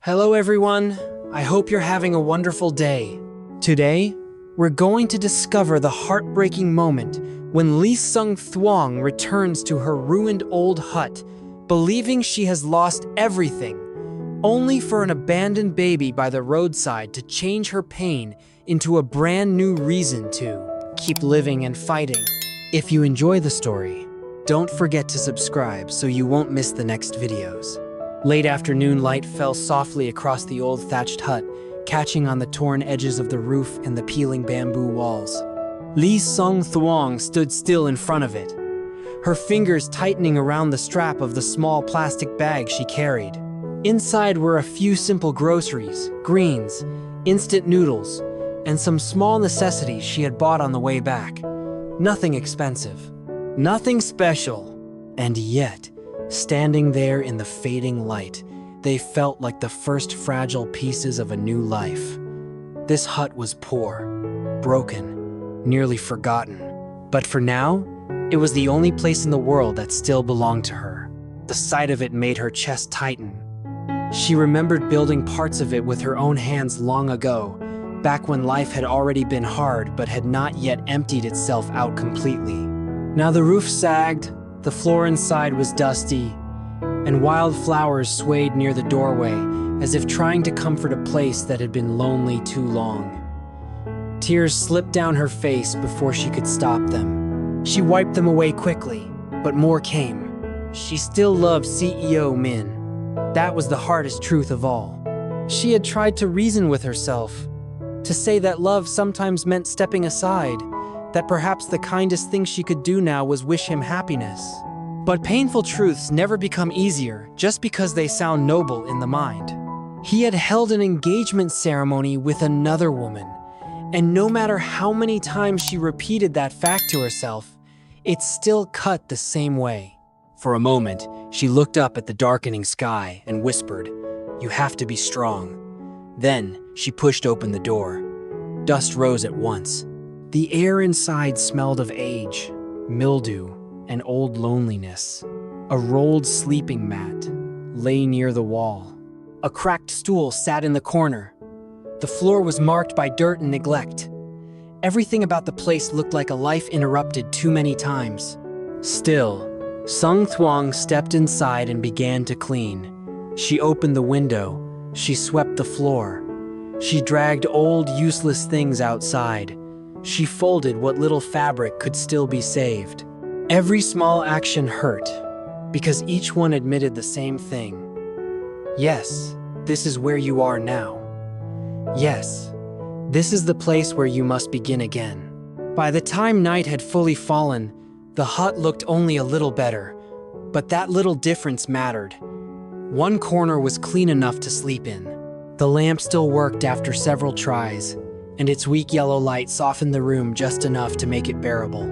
Hello everyone, I hope you're having a wonderful day. Today, we're going to discover the heartbreaking moment when Lee Thuong returns to her ruined old hut, believing she has lost everything, only for an abandoned baby by the roadside to change her pain into a brand new reason to keep living and fighting. If you enjoy the story, don't forget to subscribe so you won't miss the next videos. Late afternoon light fell softly across the old thatched hut, catching on the torn edges of the roof and the peeling bamboo walls. Lee Thuong stood still in front of it, her fingers tightening around the strap of the small plastic bag she carried. Inside were a few simple groceries, greens, instant noodles, and some small necessities she had bought on the way back. Nothing expensive, nothing special, and yet, standing there in the fading light, they felt like the first fragile pieces of a new life. This hut was poor, broken, nearly forgotten. But for now, it was the only place in the world that still belonged to her. The sight of it made her chest tighten. She remembered building parts of it with her own hands long ago, back when life had already been hard but had not yet emptied itself out completely. Now the roof sagged, the floor inside was dusty, and wild flowers swayed near the doorway as if trying to comfort a place that had been lonely too long. Tears slipped down her face before she could stop them. She wiped them away quickly, but more came. She still loved CEO Minh. That was the hardest truth of all. She had tried to reason with herself, to say that love sometimes meant stepping aside, that perhaps the kindest thing she could do now was wish him happiness. But painful truths never become easier just because they sound noble in the mind. He had held an engagement ceremony with another woman, and no matter how many times she repeated that fact to herself, it still cut the same way. For a moment, she looked up at the darkening sky and whispered, "You have to be strong." Then, she pushed open the door. Dust rose at once. The air inside smelled of age, mildew, and old loneliness. A rolled sleeping mat lay near the wall. A cracked stool sat in the corner. The floor was marked by dirt and neglect. Everything about the place looked like a life interrupted too many times. Still, Thuong stepped inside and began to clean. She opened the window. She swept the floor. She dragged old, useless things outside. She folded what little fabric could still be saved. Every small action hurt, because each one admitted the same thing. Yes, this is where you are now. Yes, this is the place where you must begin again. By the time night had fully fallen, the hut looked only a little better, but that little difference mattered. One corner was clean enough to sleep in. The lamp still worked after several tries, and its weak yellow light softened the room just enough to make it bearable.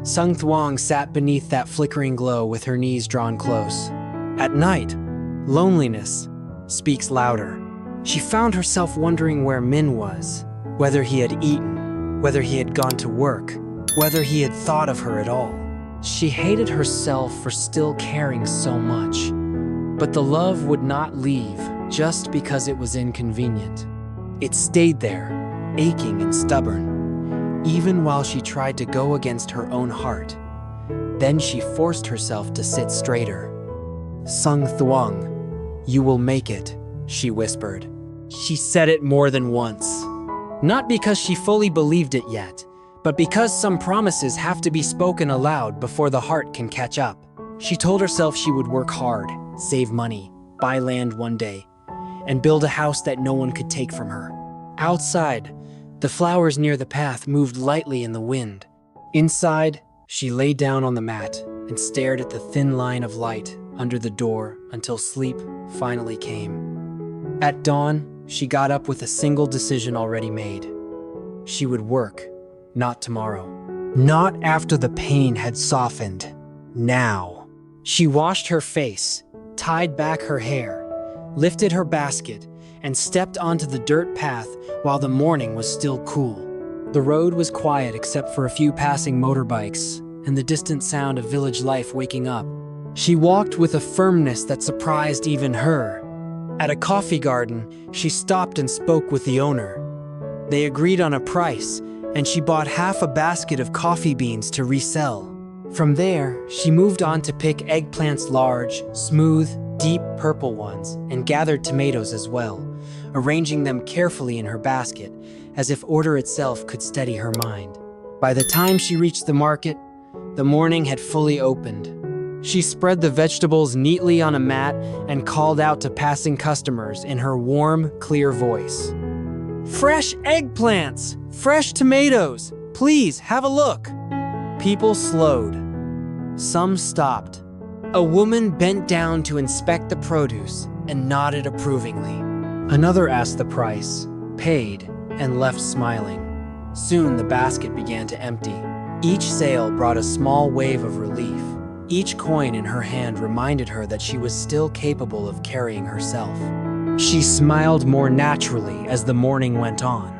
Thuong sat beneath that flickering glow with her knees drawn close. At night, loneliness speaks louder. She found herself wondering where Minh was, whether he had eaten, whether he had gone to work, whether he had thought of her at all. She hated herself for still caring so much, but the love would not leave just because it was inconvenient. It stayed there, aching and stubborn, even while she tried to go against her own heart. Then she forced herself to sit straighter. "Thuong, you will make it," she whispered. She said it more than once. Not because she fully believed it yet, but because some promises have to be spoken aloud before the heart can catch up. She told herself she would work hard, save money, buy land one day, and build a house that no one could take from her. Outside, the flowers near the path moved lightly in the wind. Inside, she lay down on the mat and stared at the thin line of light under the door until sleep finally came. At dawn, she got up with a single decision already made. She would work, not tomorrow. Not after the pain had softened. Now. She washed her face, tied back her hair, lifted her basket, and stepped onto the dirt path while the morning was still cool. The road was quiet except for a few passing motorbikes and the distant sound of village life waking up. She walked with a firmness that surprised even her. At a coffee garden, she stopped and spoke with the owner. They agreed on a price, and she bought half a basket of coffee beans to resell. From there, she moved on to pick eggplants, large, smooth, deep purple ones, and gathered tomatoes as well, arranging them carefully in her basket, as if order itself could steady her mind. By the time she reached the market, the morning had fully opened. She spread the vegetables neatly on a mat and called out to passing customers in her warm, clear voice. "Fresh eggplants! Fresh tomatoes! Please have a look!" People slowed. Some stopped. A woman bent down to inspect the produce and nodded approvingly. Another asked the price, paid, and left smiling. Soon the basket began to empty. Each sale brought a small wave of relief. Each coin in her hand reminded her that she was still capable of carrying herself. She smiled more naturally as the morning went on.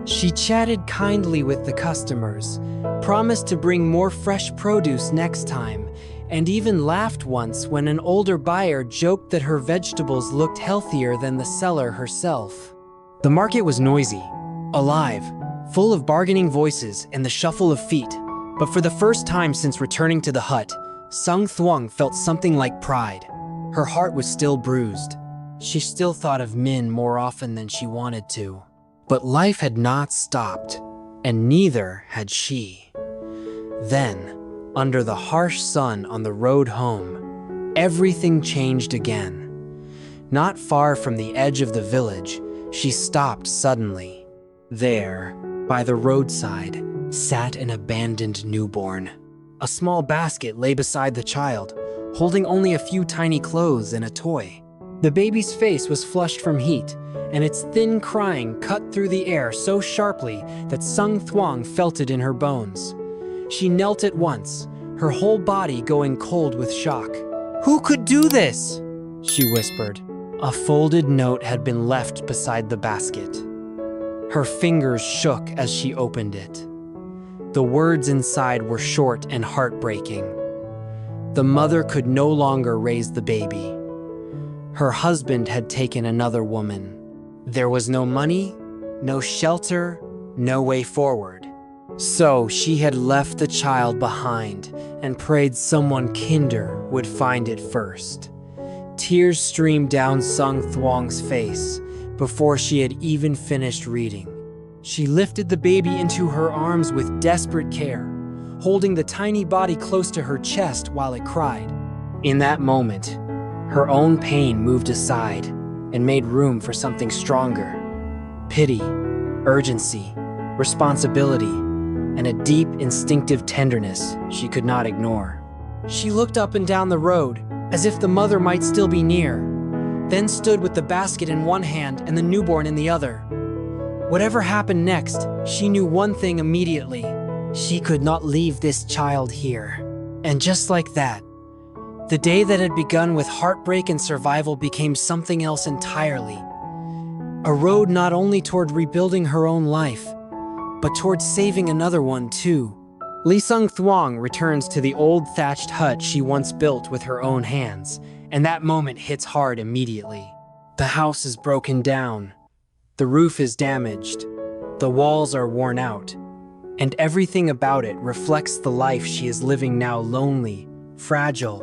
She chatted kindly with the customers, promised to bring more fresh produce next time, and even laughed once when an older buyer joked that her vegetables looked healthier than the seller herself. The market was noisy, alive, full of bargaining voices and the shuffle of feet. But for the first time since returning to the hut, Sung Thuong felt something like pride. Her heart was still bruised. She still thought of Minh more often than she wanted to. But life had not stopped, and neither had she. Then, under the harsh sun on the road home, everything changed again. Not far from the edge of the village, she stopped suddenly. There, by the roadside, sat an abandoned newborn. A small basket lay beside the child, holding only a few tiny clothes and a toy. The baby's face was flushed from heat, and its thin crying cut through the air so sharply that Sung Thuong felt it in her bones. She knelt at once, her whole body going cold with shock. "Who could do this?" she whispered. A folded note had been left beside the basket. Her fingers shook as she opened it. The words inside were short and heartbreaking. The mother could no longer raise the baby. Her husband had taken another woman. There was no money, no shelter, no way forward. So she had left the child behind and prayed someone kinder would find it first. Tears streamed down Sung Thuong's face before she had even finished reading. She lifted the baby into her arms with desperate care, holding the tiny body close to her chest while it cried. In that moment, her own pain moved aside and made room for something stronger. Pity, urgency, responsibility, and a deep, instinctive tenderness she could not ignore. She looked up and down the road, as if the mother might still be near, then stood with the basket in one hand and the newborn in the other. Whatever happened next, she knew one thing immediately. She could not leave this child here. And just like that, the day that had begun with heartbreak and survival became something else entirely. A road not only toward rebuilding her own life, but toward saving another one too. Sung Thuong returns to the old thatched hut she once built with her own hands, and that moment hits hard immediately. The house is broken down. The roof is damaged, the walls are worn out, and everything about it reflects the life she is living now, lonely, fragile,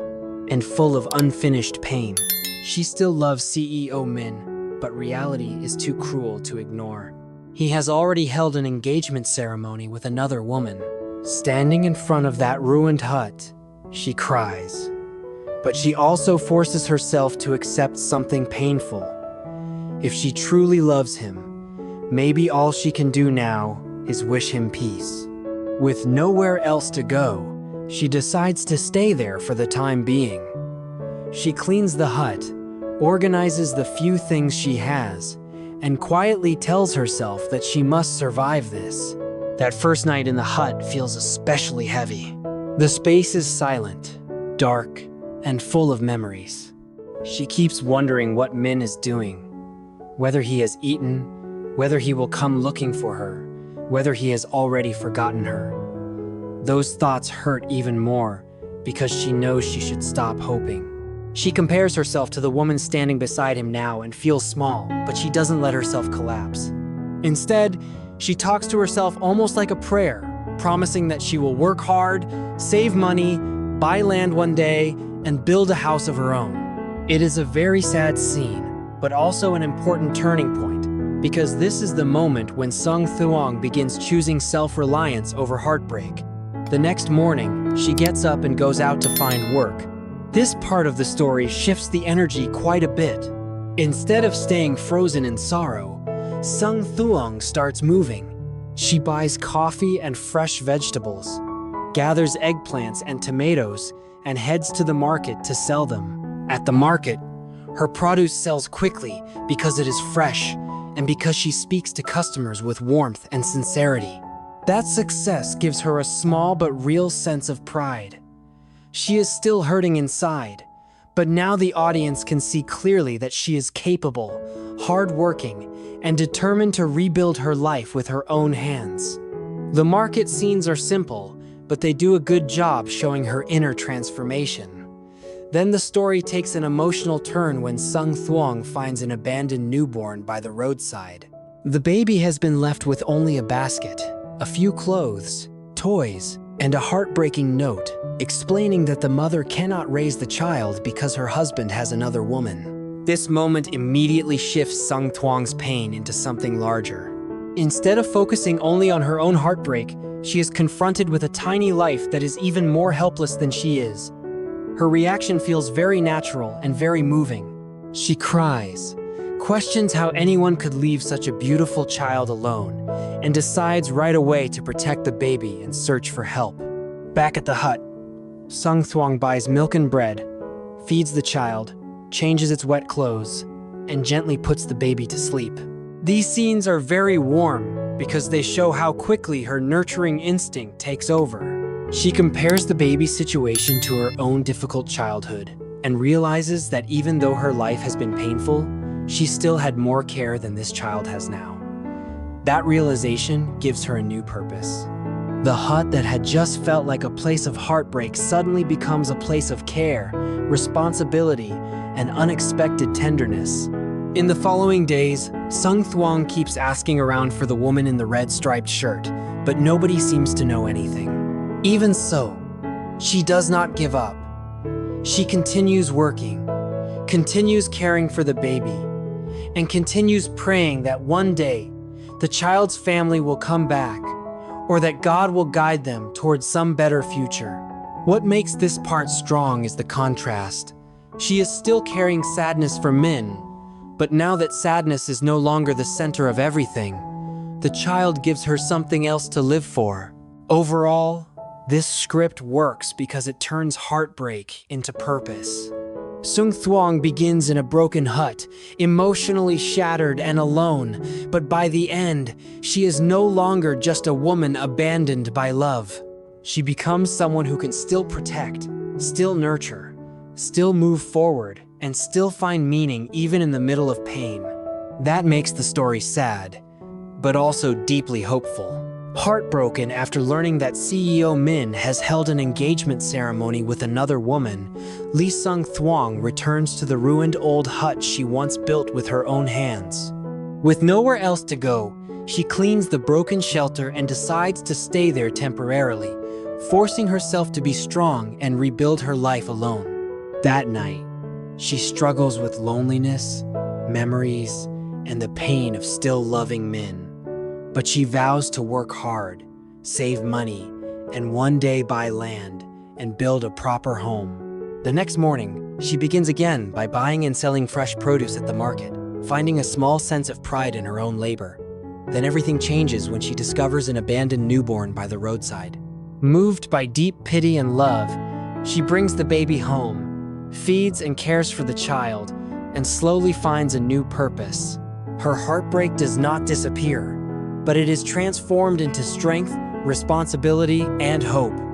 and full of unfinished pain. She still loves CEO Minh, but reality is too cruel to ignore. He has already held an engagement ceremony with another woman. Standing in front of that ruined hut, she cries. But she also forces herself to accept something painful. If she truly loves him, maybe all she can do now is wish him peace. With nowhere else to go, she decides to stay there for the time being. She cleans the hut, organizes the few things she has, and quietly tells herself that she must survive this. That first night in the hut feels especially heavy. The space is silent, dark, and full of memories. She keeps wondering what Minh is doing. Whether he has eaten, whether he will come looking for her, whether he has already forgotten her. Those thoughts hurt even more because she knows she should stop hoping. She compares herself to the woman standing beside him now and feels small, but she doesn't let herself collapse. Instead, she talks to herself almost like a prayer, promising that she will work hard, save money, buy land one day, and build a house of her own. It is a very sad scene, but also an important turning point, because this is the moment when Sung Thuong begins choosing self-reliance over heartbreak. The next morning, she gets up and goes out to find work. This part of the story shifts the energy quite a bit. Instead of staying frozen in sorrow, Sung Thuong starts moving. She buys coffee and fresh vegetables, gathers eggplants and tomatoes, and heads to the market to sell them. At the market, her produce sells quickly because it is fresh and because she speaks to customers with warmth and sincerity. That success gives her a small but real sense of pride. She is still hurting inside, but now the audience can see clearly that she is capable, hardworking, and determined to rebuild her life with her own hands. The market scenes are simple, but they do a good job showing her inner transformation. Then the story takes an emotional turn when Sung Thuong finds an abandoned newborn by the roadside. The baby has been left with only a basket, a few clothes, toys, and a heartbreaking note explaining that the mother cannot raise the child because her husband has another woman. This moment immediately shifts Sung Thuong's pain into something larger. Instead of focusing only on her own heartbreak, she is confronted with a tiny life that is even more helpless than she is. Her reaction feels very natural and very moving. She cries, questions how anyone could leave such a beautiful child alone, and decides right away to protect the baby and search for help. Back at the hut, Sung Thuong buys milk and bread, feeds the child, changes its wet clothes, and gently puts the baby to sleep. These scenes are very warm because they show how quickly her nurturing instinct takes over. She compares the baby's situation to her own difficult childhood and realizes that even though her life has been painful, she still had more care than this child has now. That realization gives her a new purpose. The hut that had just felt like a place of heartbreak suddenly becomes a place of care, responsibility, and unexpected tenderness. In the following days, Sung Thuong keeps asking around for the woman in the red striped shirt, but nobody seems to know anything. Even so, she does not give up. She continues working, continues caring for the baby, and continues praying that one day, the child's family will come back, or that God will guide them towards some better future. What makes this part strong is the contrast. She is still carrying sadness for Minh, but now that sadness is no longer the center of everything, the child gives her something else to live for. Overall, this script works because it turns heartbreak into purpose. Sung Thuong begins in a broken hut, emotionally shattered and alone, but by the end, she is no longer just a woman abandoned by love. She becomes someone who can still protect, still nurture, still move forward, and still find meaning even in the middle of pain. That makes the story sad, but also deeply hopeful. Heartbroken after learning that CEO Minh has held an engagement ceremony with another woman, Sung Thuong returns to the ruined old hut she once built with her own hands. With nowhere else to go, she cleans the broken shelter and decides to stay there temporarily, forcing herself to be strong and rebuild her life alone. That night, she struggles with loneliness, memories, and the pain of still loving Minh. But she vows to work hard, save money, and one day buy land and build a proper home. The next morning, she begins again by buying and selling fresh produce at the market, finding a small sense of pride in her own labor. Then everything changes when she discovers an abandoned newborn by the roadside. Moved by deep pity and love, she brings the baby home, feeds and cares for the child, and slowly finds a new purpose. Her heartbreak does not disappear, but it is transformed into strength, responsibility, and hope.